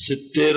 70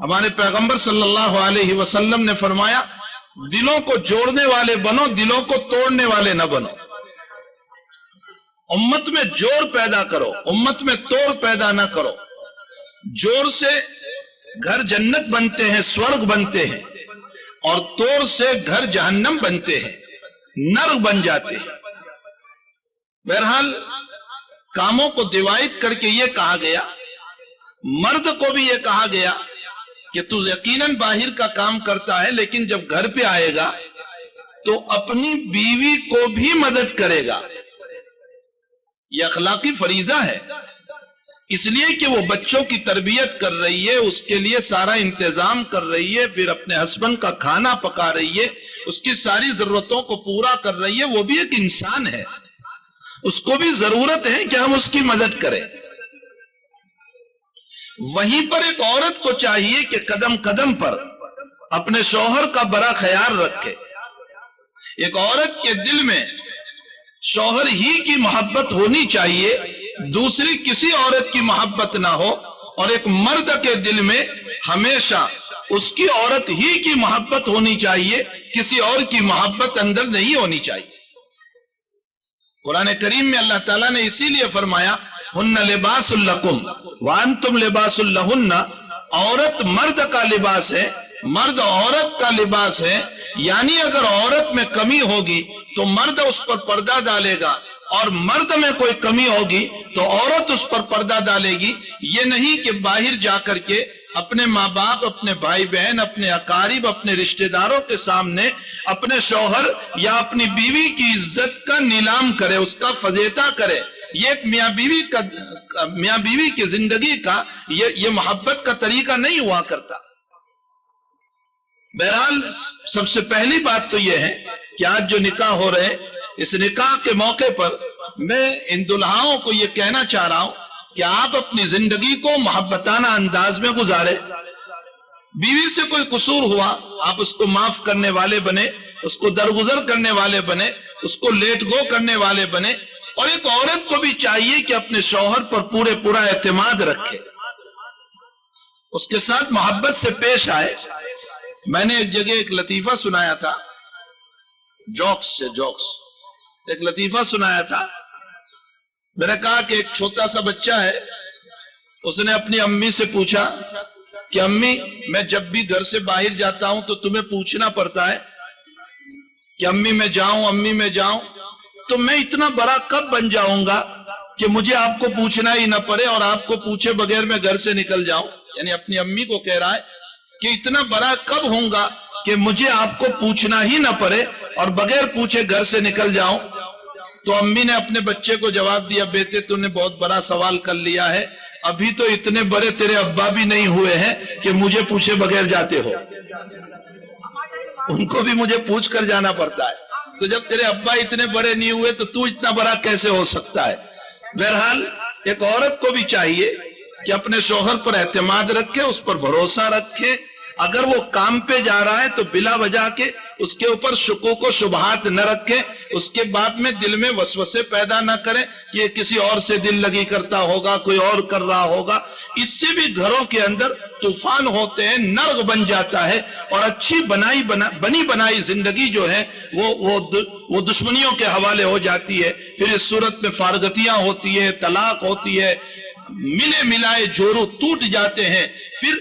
ہمارے پیغمبر صلی اللہ علیہ وسلم نے فرمایا دلوں کو جوڑنے والے بنو، دلوں کو توڑنے والے نہ بنو۔ امت میں جوڑ پیدا کرو، امت میں توڑ پیدا نہ کرو۔ جوڑ سے گھر جنت بنتے ہیں، سورگ بنتے ہیں، اور توڑ سے گھر جہنم بنتے ہیں، نرک بن جاتے ہیں۔ بہرحال کاموں کو ڈیوائیڈ کر کے یہ کہا گیا، مرد کو بھی یہ کہا گیا کہ تو یقیناً باہر کا کام کرتا ہے، لیکن جب گھر پہ آئے گا تو اپنی بیوی کو بھی مدد کرے گا۔ یہ اخلاقی فریضہ ہے، اس لیے کہ وہ بچوں کی تربیت کر رہی ہے، اس کے لیے سارا انتظام کر رہی ہے، پھر اپنے ہسبینڈ کا کھانا پکا رہی ہے، اس کی ساری ضرورتوں کو پورا کر رہی ہے۔ وہ بھی ایک انسان ہے، اس کو بھی ضرورت ہے کہ ہم اس کی مدد کریں۔ وہیں پر ایک عورت کو چاہیے کہ قدم قدم پر اپنے شوہر کا بڑا خیال رکھے۔ ایک عورت کے دل میں شوہر ہی کی محبت ہونی چاہیے، دوسری کسی عورت کی محبت نہ ہو، اور ایک مرد کے دل میں ہمیشہ اس کی عورت ہی کی محبت ہونی چاہیے، کسی اور کی محبت اندر نہیں ہونی چاہیے۔ قرآن کریم میں اللہ تعالیٰ نے اسی لیے فرمایا ہن لباس لکم وانتم لباس لہن، عورت مرد کا لباس ہے، مرد عورت کا لباس ہے۔ یعنی اگر عورت میں کمی ہوگی تو مرد اس پر پردہ ڈالے گا، اور مرد میں کوئی کمی ہوگی تو عورت اس پر پردہ ڈالے گی۔ یہ نہیں کہ باہر جا کر کے اپنے ماں باپ، اپنے بھائی بہن، اپنے اقارب، اپنے رشتہ داروں کے سامنے اپنے شوہر یا اپنی بیوی کی عزت کا نیلام کرے، اس کا فضیحہ کرے۔ یہ ایک میاں بیوی کی زندگی کا یہ محبت کا طریقہ نہیں ہوا کرتا۔ بہرحال سب سے پہلی بات تو یہ ہے کہ آج جو نکاح ہو رہے، اس نکاح کے موقع پر میں ان دلہاؤں کو یہ کہنا چاہ رہا ہوں کہ آپ اپنی زندگی کو محبتانہ انداز میں گزارے۔ بیوی سے کوئی قصور ہوا، آپ اس کو معاف کرنے والے بنے، اس کو درگزر کرنے والے بنے، اس کو لیٹ گو کرنے والے بنے۔ اور ایک عورت کو بھی چاہیے کہ اپنے شوہر پر پورا اعتماد رکھے، اس کے ساتھ محبت سے پیش آئے۔ میں نے ایک جگہ ایک لطیفہ سنایا تھا، جوکس ایک لطیفہ سنایا تھا۔ میں نے کہا کہ ایک چھوٹا سا بچہ ہے، اس نے اپنی امی سے پوچھا کہ امی میں جب بھی گھر سے باہر جاتا ہوں تو تمہیں پوچھنا پڑتا ہے کہ امی میں جاؤں، تو میں اتنا بڑا کب بن جاؤں گا کہ مجھے آپ کو پوچھنا ہی نہ پڑے اور آپ کو پوچھے بغیر میں گھر سے نکل جاؤں۔ یعنی اپنی امی کو کہہ رہا ہے کہ اتنا بڑا کب ہوں گا کہ مجھے آپ کو پوچھنا ہی نہ پڑے اور بغیر پوچھے گھر سے نکل جاؤں۔ تو امی نے اپنے بچے کو جواب دیا، بیٹے تو نے بہت بڑا سوال کر لیا ہے، ابھی تو اتنے بڑے تیرے ابا بھی نہیں ہوئے ہیں کہ مجھے پوچھے بغیر جاتے ہو، ان کو بھی مجھے پوچھ کر جانا پڑتا ہے۔ تو جب تیرے ابا اتنے بڑے نہیں ہوئے تو اتنا بڑا کیسے ہو سکتا ہے؟ بہرحال ایک عورت کو بھی چاہیے کہ اپنے شوہر پر اعتماد رکھے، اس پر بھروسہ رکھے۔ اگر وہ کام پہ جا رہا ہے تو بلا وجہ کے اس کے اوپر شکوک و شبہات نہ رکھے، اس کے بعد میں دل میں وسوسے پیدا نہ کرے کہ یہ کسی اور سے دل لگی کرتا ہوگا، کوئی اور کر رہا ہوگا۔ اس سے بھی گھروں کے اندر طوفان ہوتے ہیں، نرگ بن جاتا ہے، اور اچھی بنی بنائی زندگی جو ہے وہ دشمنیوں کے حوالے ہو جاتی ہے۔ پھر اس صورت میں فارغتیاں ہوتی ہے، طلاق ہوتی ہے، ملے ملائے جوڑوں ٹوٹ جاتے ہیں۔ پھر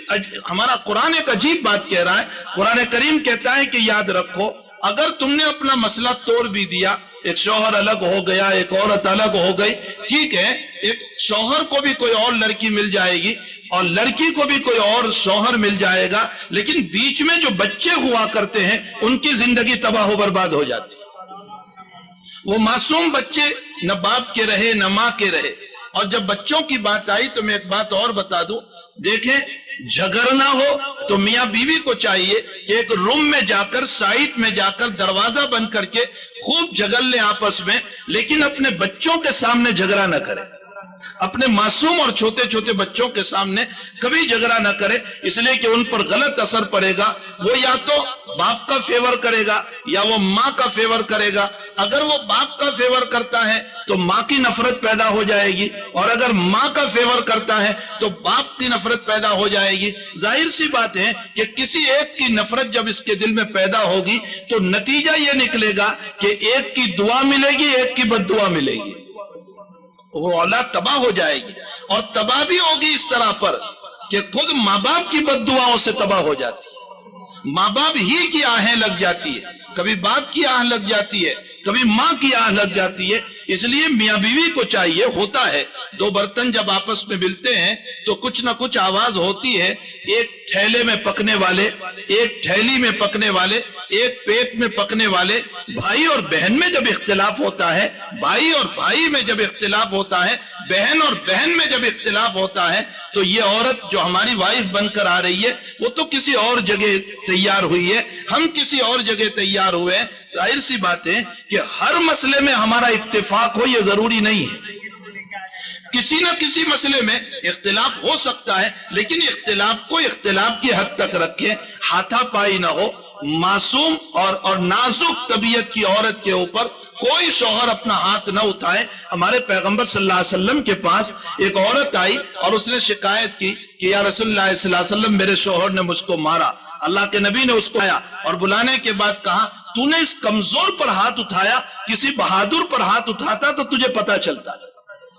ہمارا قرآن ایک عجیب بات کہہ رہا ہے، قرآن کریم کہتا ہے کہ یاد رکھو اگر تم نے اپنا مسئلہ توڑ بھی دیا، ایک شوہر الگ ہو گیا، ایک عورت الگ ہو گئی، ٹھیک ہے، ایک شوہر کو بھی کوئی اور لڑکی مل جائے گی اور لڑکی کو بھی کوئی اور شوہر مل جائے گا، لیکن بیچ میں جو بچے ہوا کرتے ہیں ان کی زندگی تباہ و برباد ہو جاتی ہے۔ وہ معصوم بچے نہ باپ کے رہے نہ ماں کے رہے۔ اور جب بچوں کی بات آئی تو میں ایک بات اور بتا دوں، دیکھیں جھگڑنا ہو تو میاں بیوی کو چاہیے کہ ایک روم میں جا کر، سائٹ میں جا کر دروازہ بند کر کے خوب جھگڑ لیں آپس میں، لیکن اپنے بچوں کے سامنے جھگڑا نہ کرے، اپنے معصوم اور چھوٹے چھوٹے بچوں کے سامنے کبھی جھگڑا نہ کرے، اس لیے کہ ان پر غلط اثر پڑے گا۔ وہ یا تو باپ کا فیور کرے گا یا وہ ماں کا فیور کرے گا، اگر وہ باپ کا فیور کرتا ہے تو ماں کی نفرت پیدا ہو جائے گی، اور اگر ماں کا فیور کرتا ہے تو باپ کی نفرت پیدا ہو جائے گی۔ ظاہر سی بات ہے کہ کسی ایک کی نفرت جب اس کے دل میں پیدا ہوگی تو نتیجہ یہ نکلے گا کہ ایک کی دعا ملے گی، ایک کی بد دعا ملے گی، وہ اولاد تباہ ہو جائے گی، اور تباہ بھی ہوگی اس طرح پر کہ خود ماں باپ کی بد دعاؤں سے تباہ ہو جاتی ہے، ماں باپ ہی کی آہیں لگ جاتی ہے، کبھی باپ کی آہ لگ جاتی ہے، کبھی ماں کی آہ لگ جاتی ہے۔ اس لیے میاں بیوی کو چاہیے، ہوتا ہے دو برتن جب آپس میں ملتے ہیں تو کچھ نہ کچھ آواز ہوتی ہے، ایک تھیلے میں پکنے والے، ایک تھیلی میں پکنے والے، ایک پیٹ میں پکنے والے۔ بھائی اور بہن میں جب اختلاف ہوتا ہے، بھائی اور بھائی میں جب اختلاف ہوتا ہے، بہن اور بہن میں جب اختلاف ہوتا ہے، تو یہ عورت جو ہماری وائف بن کر آ رہی ہے وہ تو کسی اور جگہ تیار ہوئی ہے، ہم کسی اور جگہ تیار ہوئے ہیں۔ ظاہر سی بات ہے کہ ہر مسئلے میں ہمارا اتفاق ہو یہ ضروری نہیں ہے، کسی نہ کسی مسئلے میں اختلاف ہو سکتا ہے، لیکن اختلاف کو اختلاف کی حد تک رکھیں، ہاتھا پائی نہ ہو۔ معصوم اور نازک طبیعت کی عورت کے اوپر کوئی شوہر اپنا ہاتھ نہ اٹھائے۔ ہمارے پیغمبر صلی اللہ علیہ وسلم کے پاس ایک عورت آئی اور اس نے شکایت کی کہ یا رسول اللہ صلی اللہ علیہ وسلم، میرے شوہر نے مجھ کو مارا۔ اللہ کے نبی نے اس کو آیا اور بلانے کے بعد کہا، تو نے اس کمزور پر ہاتھ اٹھایا، کسی بہادر پر ہاتھ اٹھاتا تو تجھے پتا چلتا۔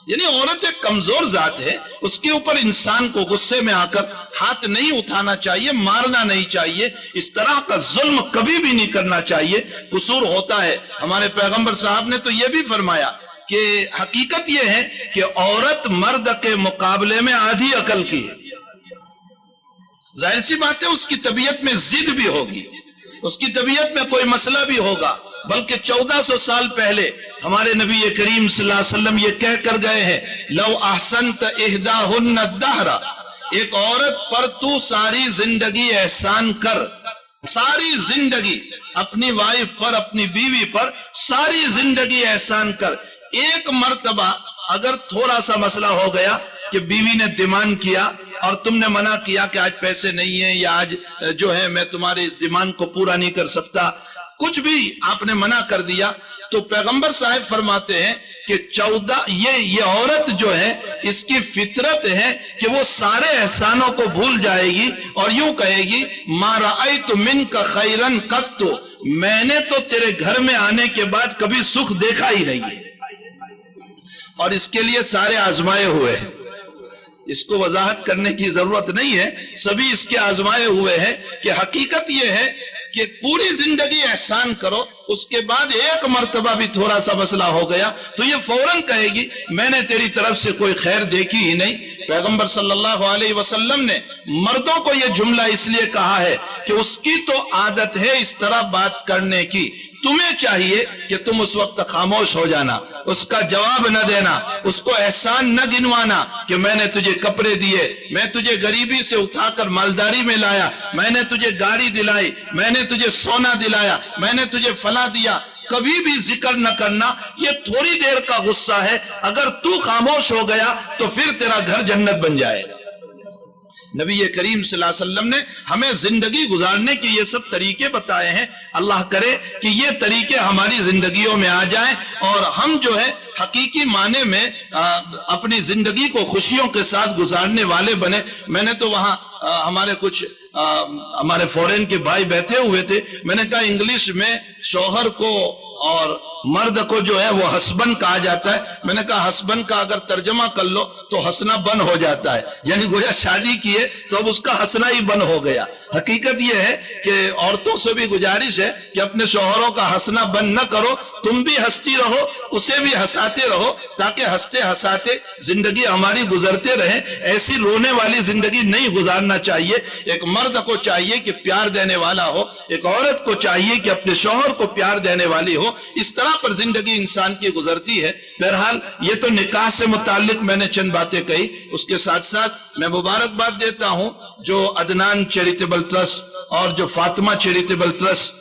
یعنی عورت ایک کمزور ذات ہے، اس کے اوپر انسان کو غصے میں آ کر ہاتھ نہیں اٹھانا چاہیے، مارنا نہیں چاہیے، اس طرح کا ظلم کبھی بھی نہیں کرنا چاہیے۔ قصور ہوتا ہے، ہمارے پیغمبر صاحب نے تو یہ بھی فرمایا کہ حقیقت یہ ہے کہ عورت مرد کے مقابلے میں آدھی عقل کی ہے۔ ظاہر سی بات ہے اس کی طبیعت میں ضد بھی ہوگی، اس کی طبیعت میں کوئی مسئلہ بھی ہوگا، بلکہ 1400 سال پہلے ہمارے نبی کریم صلی اللہ علیہ وسلم یہ کہہ کر گئے ہیں، لو احسنت احداہن الدہر، ایک عورت پر تو ساری زندگی احسان کر، ساری زندگی اپنی وائف پر، اپنی بیوی پر ساری زندگی احسان کر، ایک مرتبہ اگر تھوڑا سا مسئلہ ہو گیا کہ بیوی نے ڈیمانڈ کیا اور تم نے منع کیا کہ آج پیسے نہیں ہیں یا آج جو ہے میں تمہارے اس ڈیمانڈ کو پورا نہیں کر سکتا، کچھ بھی آپ نے منع کر دیا، تو پیغمبر صاحب فرماتے ہیں کہ یہ عورت جو ہے اس کی فطرت ہے کہ وہ سارے احسانوں کو بھول جائے گی اور یوں کہے گی، ما رأیت منک خیرا قط، میں نے تو تیرے گھر میں آنے کے بعد کبھی سکھ دیکھا ہی نہیں ہے۔ اور اس کے لیے سارے آزمائے ہوئے ہیں، اس کو وضاحت کرنے کی ضرورت نہیں ہے، سبھی اس کے آزمائے ہوئے ہیں کہ حقیقت یہ ہے کہ پوری زندگی احسان کرو، اس کے بعد ایک مرتبہ بھی تھوڑا سا مسئلہ ہو گیا تو یہ فوراً کہے گی میں نے تیری طرف سے کوئی خیر دیکھی ہی نہیں۔ پیغمبر صلی اللہ علیہ وسلم نے مردوں کو یہ جملہ اس لیے کہا ہے کہ اس کی تو عادت ہے اس طرح بات کرنے کی، تمہیں چاہیے کہ تم اس وقت خاموش ہو جانا، اس کا جواب نہ دینا، اس کو احسان نہ گنوانا کہ میں نے تجھے کپڑے دیے، میں تجھے غریبی سے اٹھا کر مالداری میں لایا، میں نے تجھے گاڑی دلائی، میں نے تجھے سونا دلایا، میں نے تجھے فلاں دیا، کبھی بھی ذکر نہ کرنا۔ یہ تھوڑی دیر کا غصہ ہے، اگر تو خاموش ہو گیا تو پھر تیرا گھر جنت بن جائے گا۔ نبی کریم صلی اللہ علیہ وسلم نے ہمیں زندگی گزارنے کے یہ سب طریقے بتائے ہیں، اللہ کرے کہ یہ طریقے ہماری زندگیوں میں آ جائیں اور ہم جو ہے حقیقی معنی میں اپنی زندگی کو خوشیوں کے ساتھ گزارنے والے بنے۔ میں نے تو وہاں ہمارے کچھ ہمارے فورین کے بھائی بیٹھے ہوئے تھے، میں نے کہا انگلش میں شوہر کو اور مرد کو جو ہے وہ ہسبن کہا جاتا ہے، میں نے کہا ہسبن کا اگر ترجمہ کر لو تو ہنسنا بند ہو جاتا ہے، یعنی گویا شادی کیے تو اب اس کا ہنسنا ہی بند ہو گیا۔ حقیقت یہ ہے کہ عورتوں سے بھی گزارش ہے کہ اپنے شوہروں کا ہنسنا بند نہ کرو، تم بھی ہنستی رہو، اسے بھی ہنساتے رہو، تاکہ ہنستے ہنساتے زندگی ہماری گزرتے رہے۔ ایسی رونے والی زندگی نہیں گزارنا چاہیے۔ ایک مرد کو چاہیے کہ پیار دینے والا ہو، ایک عورت کو چاہیے کہ اپنے شوہر کو پیار دینے والی ہو، اس طرح پر زندگی انسان کی گزرتی ہے۔ بہرحال یہ تو نکاح سے متعلق میں نے چند باتیں کہی، اس کے ساتھ ساتھ میں مبارکباد دیتا ہوں جو عدنان چیریٹیبل ٹرسٹ اور جو فاطمہ چیریٹیبل ٹرسٹ،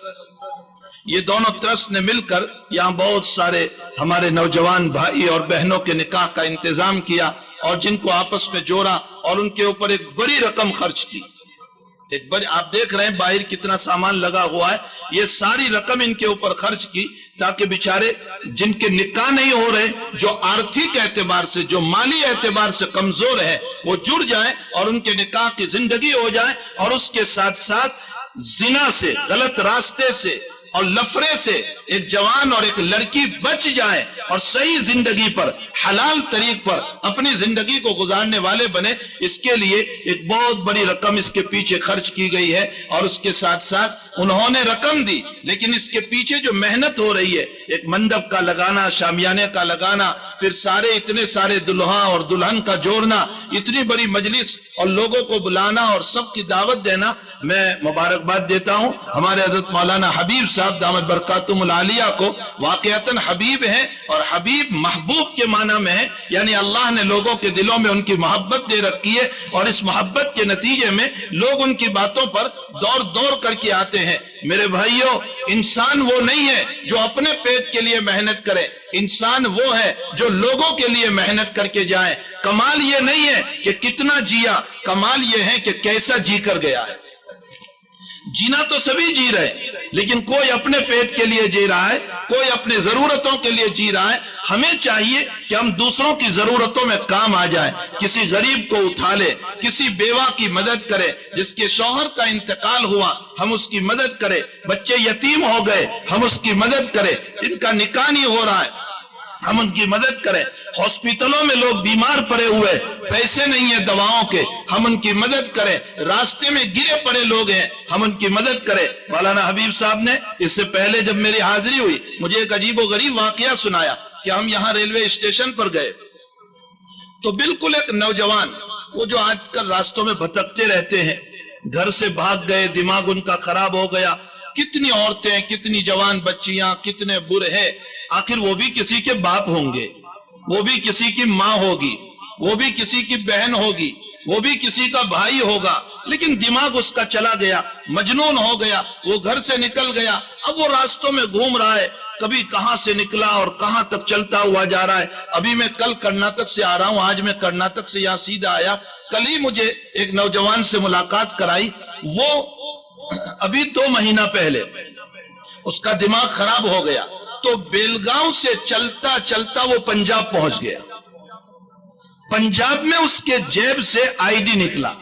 یہ دونوں ٹرسٹ نے مل کر یہاں بہت سارے ہمارے نوجوان بھائی اور بہنوں کے نکاح کا انتظام کیا اور جن کو آپس میں جوڑا اور ان کے اوپر ایک بڑی رقم خرچ کی۔ ایک بار آپ دیکھ رہے ہیں باہر کتنا سامان لگا ہوا ہے، یہ ساری رقم ان کے اوپر خرچ کی تاکہ بیچارے جن کے نکاح نہیں ہو رہے، جو آرتھک اعتبار سے، جو مالی اعتبار سے کمزور ہے، وہ جڑ جائیں اور ان کے نکاح کی زندگی ہو جائے، اور اس کے ساتھ ساتھ زنا سے، غلط راستے سے اور لفرے سے ایک جوان اور ایک لڑکی بچ جائیں اور صحیح زندگی پر، حلال طریق پر اپنی زندگی کو گزارنے والے بنے۔ اس کے لیے ایک بہت بڑی رقم اس کے پیچھے خرچ کی گئی ہے، اور اس کے ساتھ ساتھ انہوں نے رقم دی، لیکن اس کے پیچھے جو محنت ہو رہی ہے، ایک مندب کا لگانا، شامیانے کا لگانا، پھر اتنے سارے دلہا اور دلہن کا جوڑنا، اتنی بڑی مجلس اور لوگوں کو بلانا اور سب کی دعوت دینا، میں مبارکباد دیتا ہوں ہمارے حضرت مولانا حبیب صاحب دامت برکاتہم العالیہ کو۔ واقعتاً حبیب ہیں، اور حبیب محبوب کے معنی میں ہے، یعنی اللہ نے لوگوں کے دلوں میں ان کی محبت دے رکھی ہے، اور اس محبت کے نتیجے میں لوگ ان کی باتوں پر دور کر کے آتے ہیں۔ میرے بھائیوں، انسان وہ نہیں ہے جو اپنے پیٹ کے لیے محنت کرے، انسان وہ ہے جو لوگوں کے لیے محنت کر کے جائے۔ کمال یہ نہیں ہے کہ کتنا جیا، کمال یہ ہے کہ کیسا جی کر گیا ہے۔ جینا تو سبھی جی رہے، لیکن کوئی اپنے پیٹ کے لیے جی رہا ہے، کوئی اپنے ضرورتوں کے لیے جی رہا ہے۔ ہمیں چاہیے کہ ہم دوسروں کی ضرورتوں میں کام آ جائیں، کسی غریب کو اٹھا لے، کسی بیوہ کی مدد کرے، جس کے شوہر کا انتقال ہوا ہم اس کی مدد کرے، بچے یتیم ہو گئے ہم اس کی مدد کرے، ان کا نکاح نہیں ہو رہا ہے ہم ان کی مدد کریں، ہاسپٹلوں میں لوگ بیمار پڑے ہوئے، پیسے نہیں ہیں دواؤں کے، ہم ان کی مدد کریں، راستے میں گرے پڑے لوگ ہیں ہم ان کی مدد کریں۔ مولانا حبیب صاحب نے اس سے پہلے جب میری حاضری ہوئی مجھے ایک عجیب و غریب واقعہ سنایا کہ ہم یہاں ریلوے اسٹیشن پر گئے تو بالکل ایک نوجوان، وہ جو آج کل راستوں میں بھٹکتے رہتے ہیں، گھر سے بھاگ گئے، دماغ ان کا خراب ہو گیا، کتنی عورتیں، کتنی جوان بچیاں، کتنے برے، آخر وہ بھی کسی کے باپ ہوں گے، وہ بھی کسی کی ماں ہوگی، وہ بھی کسی کی بہن ہوگی، وہ بھی کسی کا بھائی ہوگا، لیکن دماغ اس کا چلا گیا، مجنون ہو گیا، وہ گھر سے نکل گیا، اب وہ راستوں میں گھوم رہا ہے، کبھی کہاں سے نکلا اور کہاں تک چلتا ہوا جا رہا ہے۔ ابھی میں کل کرناٹک سے آ رہا ہوں، آج میں کرناٹک سے یہاں سیدھا آیا، کل ہی مجھے ایک نوجوان سے ملاقات کرائی، وہ ابھی 2 مہینہ پہلے اس کا دماغ خراب ہو گیا تو بیلگاؤں سے چلتا چلتا وہ پنجاب پہنچ گیا۔ پنجاب میں اس کے جیب سے آئی ڈی نکلا،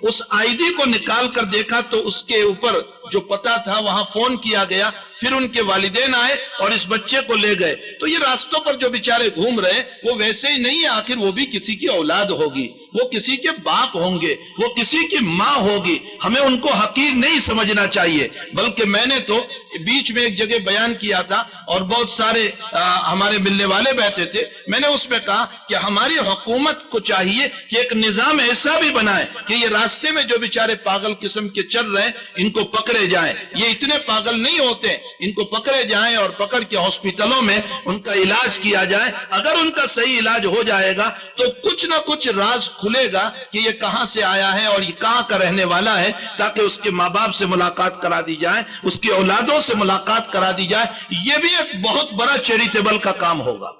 اس آئی ڈی کو نکال کر دیکھا تو اس کے اوپر جو پتہ تھا وہاں فون کیا گیا، پھر ان کے والدین آئے اور اس بچے کو لے گئے۔ تو یہ راستوں پر جو بیچارے گھوم رہے وہ ویسے ہی نہیں ہے، آخر وہ بھی کسی کی اولاد ہوگی، وہ کسی کے باپ ہوں گے، وہ کسی کی ماں ہوگی، ہمیں ان کو حقیر نہیں سمجھنا چاہیے۔ بلکہ میں نے تو بیچ میں ایک جگہ بیان کیا تھا اور بہت سارے ہمارے ملنے والے بیٹھے تھے، میں نے اس میں کہا کہ ہماری حکومت کو چاہیے کہ ایک نظام ایسا بھی بنائے کہ یہ راستے میں جو بیچارے پاگل قسم کے چل رہے ہیں ان کو پکڑے جائیں، یہ اتنے پاگل نہیں ہوتے، ان کو پکڑے جائیں اور پکڑ کے ہاسپٹلوں میں ان کا علاج کیا جائے۔ اگر ان کا صحیح علاج ہو جائے گا تو کچھ نہ کچھ راز کھلے گا کہ یہ کہاں سے آیا ہے اور یہ کہاں کا رہنے والا ہے، تاکہ اس کے ماں باپ سے ملاقات کرا دی جائے، اس کی اولادوں سے ملاقات کرا دی جائے، یہ بھی ایک بہت بڑا چیریٹیبل کا کام ہوگا۔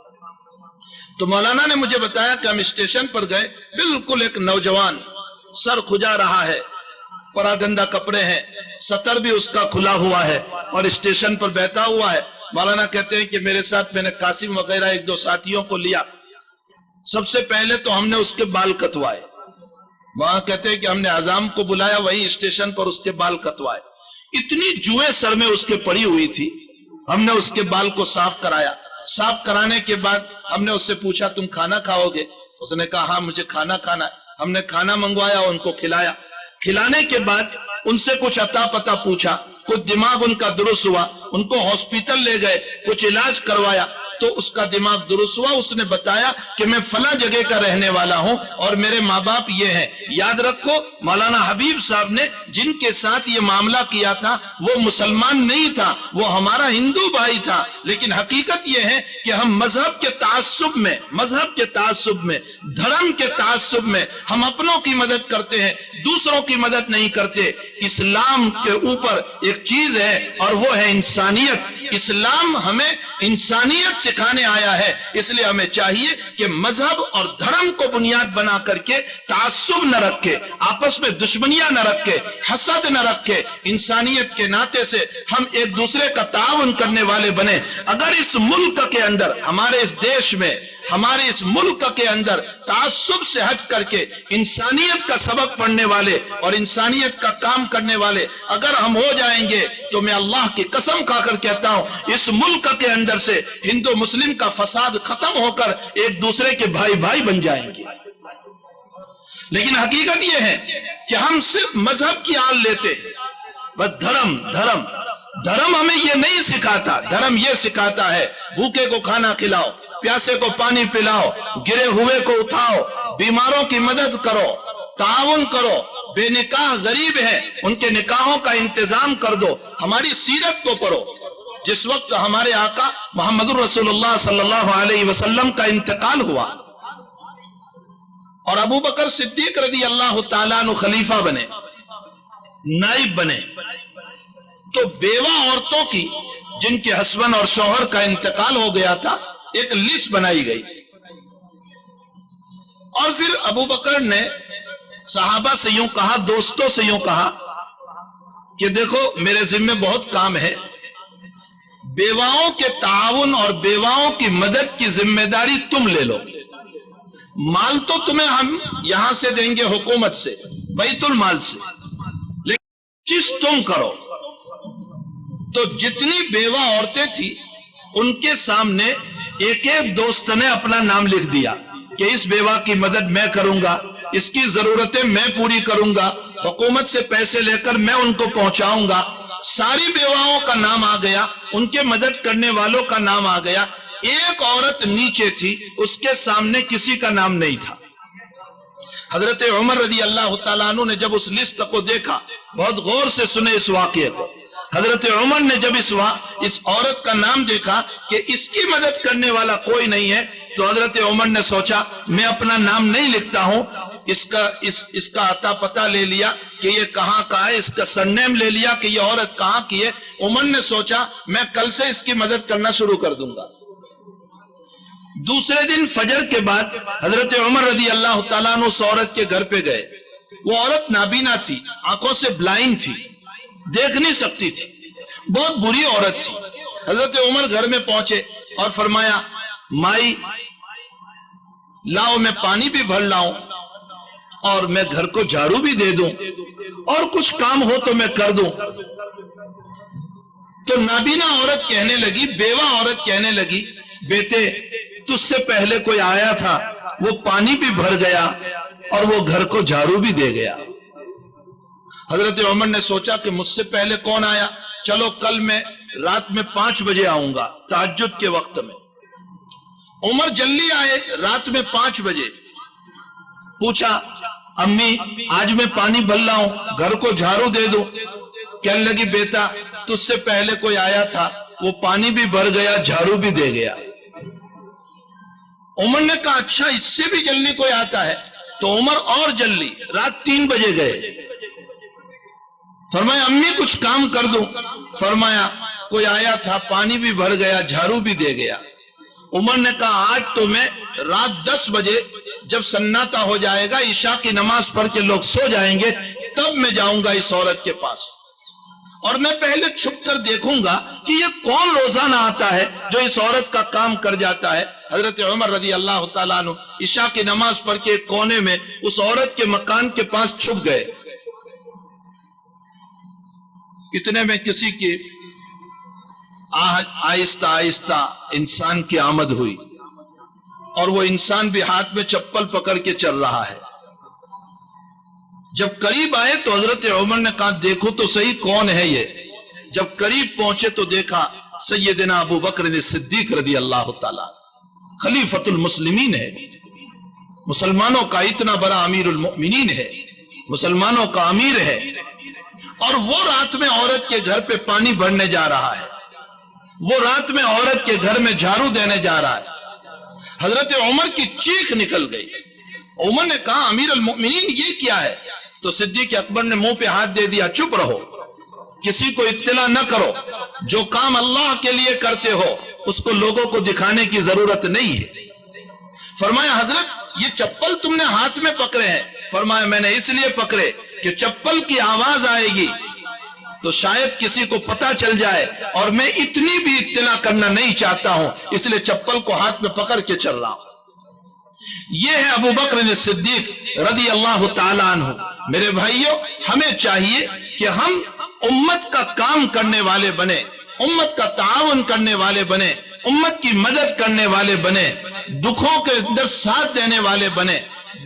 تو مولانا نے مجھے بتایا کہ ہم اسٹیشن پر گئے، بالکل ایک نوجوان سر کھجا رہا ہے، پراگندہ کپڑے ہیں، سطر بھی اس کا کھلا ہوا ہے اور اسٹیشن پر بیٹھا ہوا ہے۔ مولانا کہتے ہیں کہ میرے ساتھ میں نے قاسم وغیرہ 1-2 ساتھیوں کو لیا، سب سے پہلے تو ہم نے اس کے بال کٹوائے، وہاں کہتے ہیں کہ ہم نے عزام کو بلایا، وہی اسٹیشن پر اس کے بال کٹوائے، اتنی جوئیں سر میں اس کے پڑی ہوئی تھی، ہم نے اس کے بال کو صاف کرایا، صاف کرانے کے بعد ہم نے اس سے پوچھا تم کھانا کھاؤ گے؟ اس نے کہا ہاں مجھے کھانا کھانا ہے۔ ہم نے کھانا منگوایا، ان کو کھلایا، کھلانے کے بعد ان سے کچھ عطا پتا پوچھا، کچھ دماغ ان کا درست ہوا، ان کو ہاسپٹل لے گئے، کچھ علاج کروایا تو اس کا دماغ درست ہوا۔ اس نے بتایا کہ میں فلاں جگہ کا رہنے والا ہوں اور میرے ماں باپ یہ ہیں۔ یاد رکھو مولانا حبیب صاحب نے جن کے ساتھ یہ معاملہ کیا تھا وہ مسلمان نہیں تھا، وہ ہمارا ہندو بھائی تھا، لیکن حقیقت یہ ہے کہ ہم مذہب کے تعصب میں دھرم کے تعصب میں ہم اپنوں کی مدد کرتے ہیں، دوسروں کی مدد نہیں کرتے۔ اسلام کے اوپر ایک چیز ہے اور وہ ہے انسانیت۔ اسلام ہمیں انسانیت سکھانے آیا ہے، اس لیے ہمیں چاہیے کہ مذہب اور دھرم کو بنیاد بنا کر کے تعصب نہ رکھے، آپس میں دشمنیاں نہ رکھے، حسد نہ رکھے، انسانیت کے ناطے سے ہم ایک دوسرے کا تعاون کرنے والے بنے۔ اگر اس ملک کے اندر، ہمارے اس دیش میں، ہمارے اس ملک کے اندر تعصب سے ہٹ کر کے انسانیت کا سبق پڑھنے والے اور انسانیت کا کام کرنے والے اگر ہم ہو جائیں گے تو میں اللہ کی قسم کھا کر کہتا ہوں اس ملک کے اندر سے ہندو مسلم کا فساد ختم ہو کر ایک دوسرے کے بھائی بھائی بن جائیں گے۔ لیکن حقیقت یہ ہے کہ ہم صرف مذہب کی آل لیتے ہیں، بس دھرم ہمیں یہ نہیں سکھاتا۔ دھرم یہ سکھاتا ہے بھوکے کو کھانا کھلاؤ، پیاسے کو پانی پلاؤ، گرے ہوئے کو اٹھاؤ، بیماروں کی مدد کرو، تعاون کرو، بے نکاح غریب ہیں ان کے نکاحوں کا انتظام کر دو۔ ہماری سیرت کو پڑھو، جس وقت ہمارے آقا محمد رسول اللہ صلی اللہ علیہ وسلم کا انتقال ہوا اور ابو بکر صدیق رضی اللہ تعالیٰ عنہ خلیفہ بنے، نائب بنے، تو بیوہ عورتوں کی جن کے ہسبینڈ اور شوہر کا انتقال ہو گیا تھا ایک لسٹ بنائی گئی، اور پھر ابو بکر نے صحابہ سے یوں کہا، دوستوں سے یوں کہا کہ دیکھو میرے ذمہ بہت کام ہے، بیواؤں کے تعاون اور بیواؤں کی مدد کی ذمہ داری تم لے لو، مال تو تمہیں ہم یہاں سے دیں گے حکومت سے، بیت المال سے، لیکن چیز تم کرو۔ تو جتنی بیوہ عورتیں تھی ان کے سامنے ایک ایک دوست نے اپنا نام لکھ دیا کہ اس بیوہ کی مدد میں کروں گا، اس کی ضرورتیں میں پوری کروں گا، حکومت سے پیسے لے کر میں ان کو پہنچاؤں گا۔ ساری بیواؤں کا نام آ گیا، ان کے مدد کرنے والوں کا نام آ گیا۔ ایک عورت نیچے تھی، اس کے سامنے کسی کا نام نہیں تھا۔ حضرت عمر رضی اللہ تعالیٰ عنہ نے جب اس لسٹ کو دیکھا، بہت غور سے سنے اس واقعے کو، حضرت عمر نے جب اس عورت کا نام دیکھا کہ اس کی مدد کرنے والا کوئی نہیں ہے، تو حضرت عمر نے سوچا میں اپنا نام نہیں لکھتا ہوں، اس کا عطا پتہ لے لیا کہ یہ کہاں کا ہے، اس کا سرنیم لے لیا کہ یہ عورت کہاں کی ہے۔ عمر نے سوچا میں کل سے اس کی مدد کرنا شروع کر دوں گا۔ دوسرے دن فجر کے بعد حضرت عمر رضی اللہ تعالیٰ عنہ اس عورت کے گھر پہ گئے۔ وہ عورت نابینا تھی، آنکھوں سے بلائنڈ تھی، دیکھ نہیں سکتی تھی، بہت بری عورت تھی۔ حضرت عمر گھر میں پہنچے اور فرمایا مائی لاؤ میں پانی بھی بھر لاؤں اور میں گھر کو جھاڑو بھی دے دوں اور کچھ کام ہو تو میں کر دوں۔ تو نابینا عورت کہنے لگی، بیوہ عورت کہنے لگی بیٹے تجھ سے پہلے کوئی آیا تھا، وہ پانی بھی بھر گیا اور وہ گھر کو جھاڑو بھی دے گیا۔ حضرت عمر نے سوچا کہ مجھ سے پہلے کون آیا، چلو کل میں رات میں 5 بجے آؤں گا، تہجد کے وقت میں۔ عمر جلدی آئے رات میں 5 بجے، پوچھا امی آج میں پانی بھر لاؤں، گھر کو جھاڑو دے دوں؟ کہنے لگی بیٹا تجھ سے پہلے کوئی آیا تھا، وہ پانی بھی بھر گیا، جھاڑو بھی دے گیا۔ عمر نے کہا اچھا اس سے بھی جلدی کوئی آتا ہے؟ تو عمر اور جلدی رات 3 بجے گئے۔ فرمایا امی کچھ کام کر دوں؟ فرمایا کوئی آیا تھا، پانی بھی بھر گیا، جھاڑو بھی دے گیا۔ عمر نے کہا آج تو میں رات 10 بجے جب سناٹا ہو جائے گا، عشاء کی نماز پڑھ کے لوگ سو جائیں گے، تب میں جاؤں گا اس عورت کے پاس اور میں پہلے چھپ کر دیکھوں گا کہ یہ کون روزانہ آتا ہے جو اس عورت کا کام کر جاتا ہے۔ حضرت عمر رضی اللہ تعالیٰ عنہ عشاء کی نماز پڑھ کے ایک کونے میں اس عورت کے مکان کے پاس چھپ گئے۔ اتنے میں کسی کی آہستہ آہستہ انسان کی آمد ہوئی اور وہ انسان بھی ہاتھ میں چپل پکڑ کے چل رہا ہے۔ جب قریب آئے تو حضرت عمر نے کہا دیکھو تو صحیح کون ہے یہ۔ جب قریب پہنچے تو دیکھا سیدنا ابو بکر صدیق رضی اللہ تعالیٰ خلیفۃ المسلمین ہے، مسلمانوں کا اتنا بڑا امیر المؤمنین ہے، مسلمانوں کا امیر ہے، اور وہ رات میں عورت کے گھر پہ پانی بھرنے جا رہا ہے، وہ رات میں عورت کے گھر میں جھاڑو دینے جا رہا ہے۔ حضرت عمر کی چیخ نکل گئی۔ عمر نے کہا امیر المؤمنین یہ کیا ہے؟ تو صدیق اکبر نے منہ پہ ہاتھ دے دیا چپ رہو۔ کسی کو اطلاع نہ کرو. جو کام اللہ کے لیے کرتے ہو اس کو لوگوں کو دکھانے کی ضرورت نہیں ہے. فرمایا حضرت یہ چپل تم نے ہاتھ میں پکڑے ہیں. فرمایا میں نے اس لیے پکڑے کہ چپل کی آواز آئے گی تو شاید کسی کو پتا چل جائے اور میں اتنی بھی اطلاع کرنا نہیں چاہتا ہوں، اس لیے چپل کو ہاتھ میں پکڑ کے چل رہا ہوں. یہ ہے ابو بکر صدیق رضی اللہ تعالیٰ عنہ. میرے بھائیوں ہمیں چاہیے کہ ہم امت کا کام کرنے والے بنے، امت کا تعاون کرنے والے بنے، امت کی مدد کرنے والے بنے، دکھوں کے اندر ساتھ دینے والے بنے،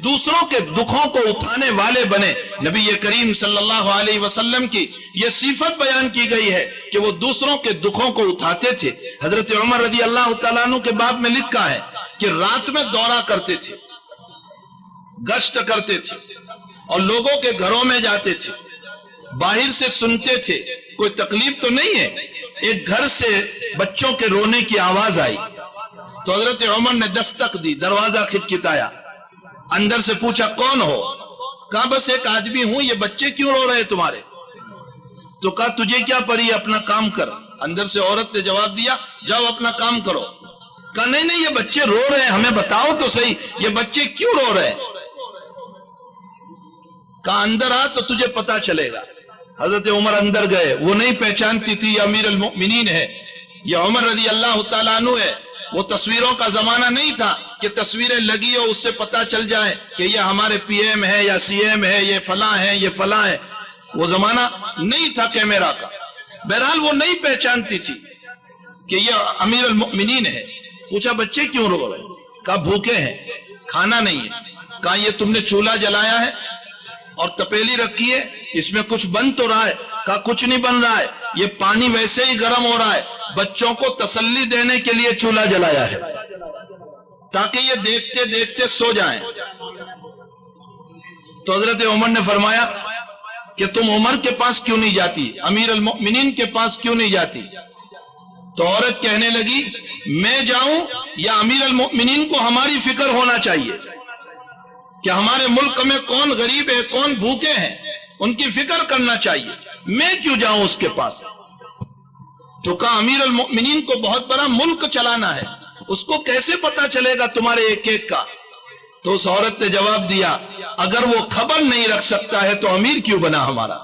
دوسروں کے دکھوں کو اٹھانے والے بنے. نبی کریم صلی اللہ علیہ وسلم کی یہ صفت بیان کی گئی ہے کہ وہ دوسروں کے دکھوں کو اٹھاتے تھے. حضرت عمر رضی اللہ تعالیٰ عنہ کے باب میں لکھا ہے کہ رات میں دورہ کرتے تھے، گشت کرتے تھے اور لوگوں کے گھروں میں جاتے تھے. باہر سے سنتے تھے کوئی تکلیف تو نہیں ہے. ایک گھر سے بچوں کے رونے کی آواز آئی تو حضرت عمر نے دستک دی، دروازہ کھٹکھٹایا، اندر سے پوچھا کون ہو؟ کہا بس ایک آدمی ہوں، یہ بچے کیوں رو رہے تمہارے؟ تو کہا تجھے کیا پڑی، اپنا کام کر. اندر سے عورت نے جواب دیا جاؤ اپنا کام کرو. کہا نہیں یہ بچے رو رہے ہیں، ہمیں بتاؤ تو صحیح یہ بچے کیوں رو رہے ہیں. کہا اندر آ تو تجھے پتا چلے گا. حضرت عمر اندر گئے. وہ نہیں پہچانتی تھی یہ امیر المؤمنین ہے، یہ عمر رضی اللہ تعالیٰ عنہ ہے. وہ تصویروں کا زمانہ نہیں تھا کہ تصویریں لگی ہو اس سے پتا چل جائے کہ یہ ہمارے پی ایم ہے یا سی ایم ہے، یہ فلاں ہے یہ فلاں ہے. وہ زمانہ نہیں تھا کیمرہ کا. بہرحال وہ نہیں پہچانتی تھی کہ یہ امیر المؤمنین ہے. پوچھا بچے کیوں رو رہے؟ کہا بھوکے ہیں، کھانا نہیں ہے. کہا یہ تم نے چولہا جلایا ہے اور تپیلی رکھی ہے، اس میں کچھ بن تو رہا ہے؟ کہا کچھ نہیں بن رہا ہے، یہ پانی ویسے ہی گرم ہو رہا ہے. بچوں کو تسلی دینے کے لیے چولہا جلایا ہے تاکہ یہ دیکھتے دیکھتے سو جائیں. تو حضرت عمر نے فرمایا کہ تم عمر کے پاس کیوں نہیں جاتی، امیر المؤمنین کے پاس کیوں نہیں جاتی؟ تو عورت کہنے لگی میں جاؤں یا امیر المؤمنین کو ہماری فکر ہونا چاہیے کہ ہمارے ملک میں کون غریب ہے، کون بھوکے ہیں، ان کی فکر کرنا چاہیے، میں کیوں جاؤں اس کے پاس؟ تو کہا امیر المؤمنین کو بہت بڑا ملک چلانا ہے، اس کو کیسے پتا چلے گا تمہارے ایک ایک کا؟ تو اس عورت نے جواب دیا اگر وہ خبر نہیں رکھ سکتا ہے تو امیر کیوں بنا ہمارا؟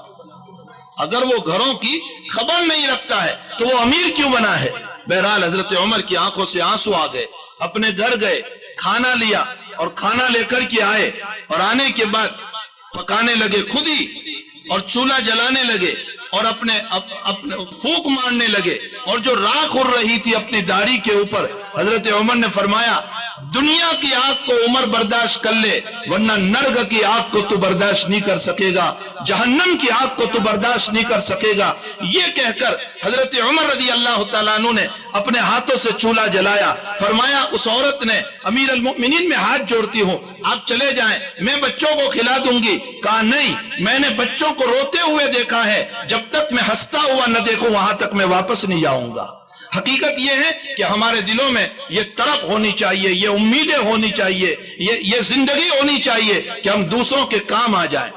اگر وہ گھروں کی خبر نہیں رکھتا ہے تو وہ امیر کیوں بنا ہے؟ بہرحال حضرت عمر کی آنکھوں سے آنسو آ گئے. اپنے گھر گئے، کھانا لیا اور کھانا لے کر کے آئے اور آنے کے بعد پکانے لگے خود ہی اور چولہا جلانے لگے اور اپنے پھونک مارنے لگے اور جو راکھ اڑ رہی تھی اپنی داڑھی کے اوپر. حضرت عمر نے فرمایا دنیا کی آگ کو عمر برداشت کر لے ورنہ نرگ کی آگ کو تو برداشت نہیں کر سکے گا، جہنم کی آگ کو تو برداشت نہیں کر سکے گا. یہ کہہ کر حضرت عمر رضی اللہ تعالیٰ عنہ نے اپنے ہاتھوں سے چولہا جلایا. فرمایا اس عورت نے امیر المؤمنین میں ہاتھ جوڑتی ہوں آپ چلے جائیں میں بچوں کو کھلا دوں گی. کہا نہیں میں نے بچوں کو روتے ہوئے دیکھا ہے، جب تک میں ہنستا ہوا نہ دیکھوں وہاں تک میں واپس نہیں جاؤں گا. حقیقت یہ ہے کہ ہمارے دلوں میں یہ طرف ہونی چاہیے، یہ امیدیں ہونی چاہیے، یہ زندگی ہونی چاہیے کہ ہم دوسروں کے کام آ جائیں،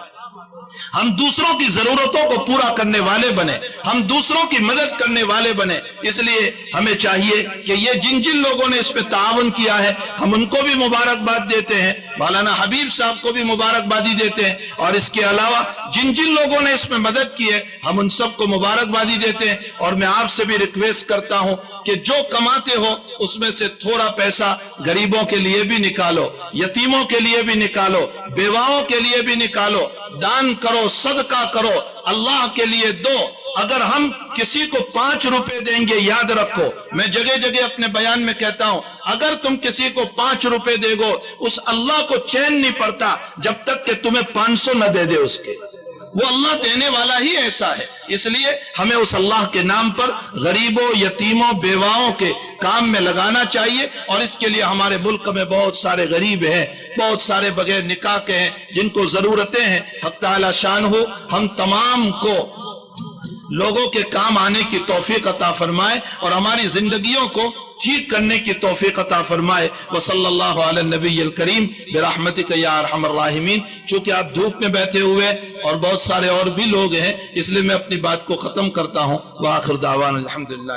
ہم دوسروں کی ضرورتوں کو پورا کرنے والے بنے، ہم دوسروں کی مدد کرنے والے بنے. اس لیے ہمیں چاہیے کہ یہ جن جن لوگوں نے اس پہ تعاون کیا ہے ہم ان کو بھی مبارکباد دیتے ہیں، مولانا حبیب صاحب کو بھی مبارکبادی دیتے ہیں، اور اس کے علاوہ جن جن لوگوں نے اس میں مدد کی ہے ہم ان سب کو مبارکبادی دیتے ہیں. اور میں آپ سے بھی ریکویسٹ کرتا ہوں کہ جو کماتے ہو اس میں سے تھوڑا پیسہ غریبوں کے لیے بھی نکالو، یتیموں کے لیے بھی نکالو، بیواؤں کے لیے بھی نکالو، دان کرو، صدقہ کرو، اللہ کے لیے دو. اگر ہم کسی کو 5 روپے دیں گے، یاد رکھو میں جگہ جگہ اپنے بیان میں کہتا ہوں اگر تم کسی کو 5 روپے دے گو اس اللہ کو چین نہیں پڑتا جب تک کہ تمہیں 500 نہ دے دے اس کے. وہ اللہ دینے والا ہی ایسا ہے. اس لیے ہمیں اس اللہ کے نام پر غریبوں، یتیموں، بیواؤں کے کام میں لگانا چاہیے. اور اس کے لیے ہمارے ملک میں بہت سارے غریب ہیں، بہت سارے بغیر نکاح کے ہیں جن کو ضرورتیں ہیں. حق تعالی شان ہو ہم تمام کو لوگوں کے کام آنے کی توفیق عطا فرمائے اور ہماری زندگیوں کو ٹھیک کرنے کی توفیق عطا فرمائے. وصلی اللہ علی النبی الکریم برحمتک یا ارحم الراحمین. چونکہ آپ دھوپ میں بیٹھے ہوئے اور بہت سارے اور بھی لوگ ہیں، اس لیے میں اپنی بات کو ختم کرتا ہوں. وآخر دعوانا الحمدللہ.